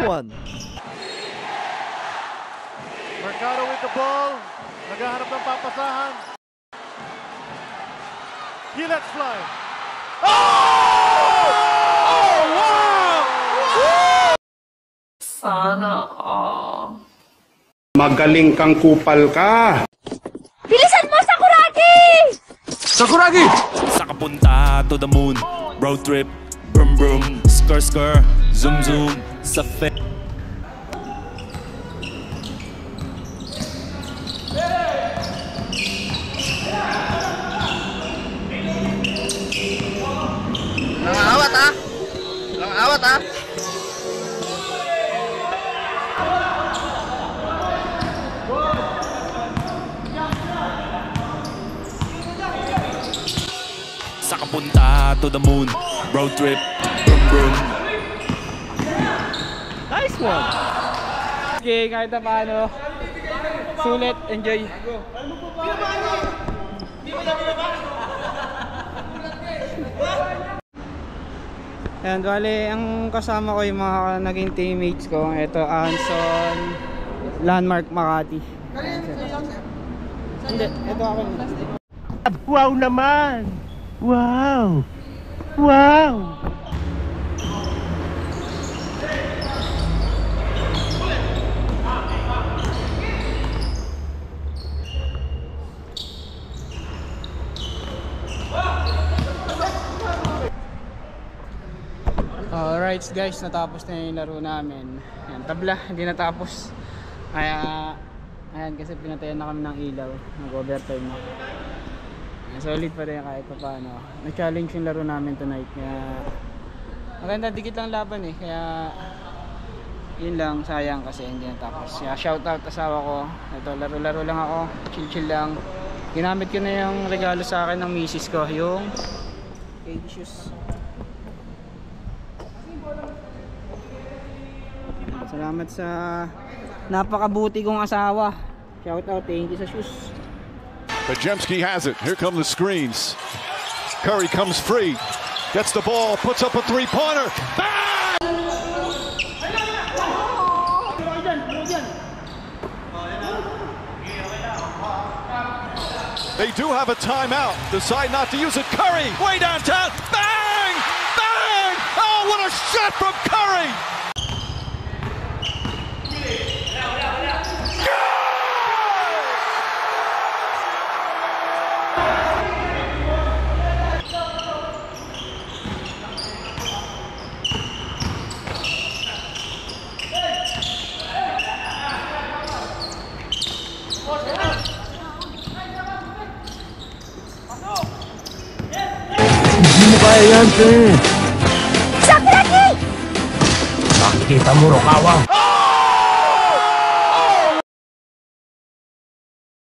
one. Mercado with the ball. Naghahanap ng papasahan. He lets fly. Oh! Oh! Wow! Sana all. Magaling kang kupal ka. Bilisan mo, Sakuragi! Sakuragi! Sakapunta to the moon. Road trip. Brum brum. Skr skr. Zoom zoom. Sa fe. Awat ah. Awat ah. Sakapunta to the moon. Road trip. Brum brum. Nice one. Okay, kahit na paano. Sulit, enjoy. Ayan, bale, ang kasama ko yung mga naging teammates ko. Ito, Anson, Landmark Makati. Hindi, ito ako. Wow naman! Wow! Wow! Alright guys, natapos na yung laro namin. Ayan, tabla, hindi natapos. Kaya, ayan, kasi pinatayan na kami ng ilaw. Nag-overtime na. Solid pa rin kahit pa paano. Na-challenge yung laro namin tonight. Kaya, maganda, dikit lang laban eh. Kaya, yun lang, sayang kasi hindi natapos. Kaya, shoutout asawa ko. Ito, laro-laro lang ako. Chill-chill lang. Ginamit ko na yung regalo sa akin ng misis ko. Yung KD shoes. Salamat sa napakabuti kong asawa. Shout out, thank you sa shoes. Podziemski has it. Here come the screens. Curry comes free. Gets the ball, puts up a three-pointer. Bang! They do have a timeout. Decide not to use it. Curry, way downtown. Bang! Bang! Oh, what a shot from Curry! Sakuragi! Nakikita mo, Rokawa.